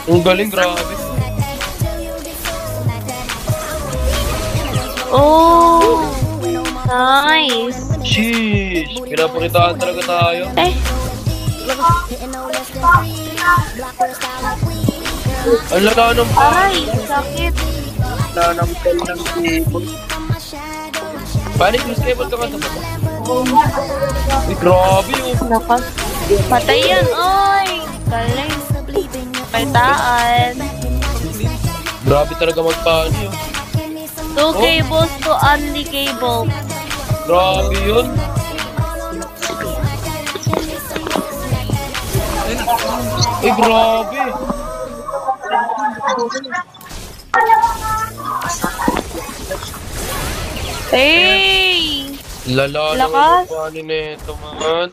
Ang galing, grabe. Oh, nice. Sheesh, pinapakitaan talaga tayo. Eh, Ang lala ng aray, sakit. Lala ng tel ng cable. Paano yung cable ka ba ito? Uy, grabe oh. Nakas. Patay yan, oy. Galing. Paitaan. Grabe talaga magpaano yun. 2 cables to only cable. Grabe yun. Uy, grabe. Hey! Lala ng Lakas. paano nito, man.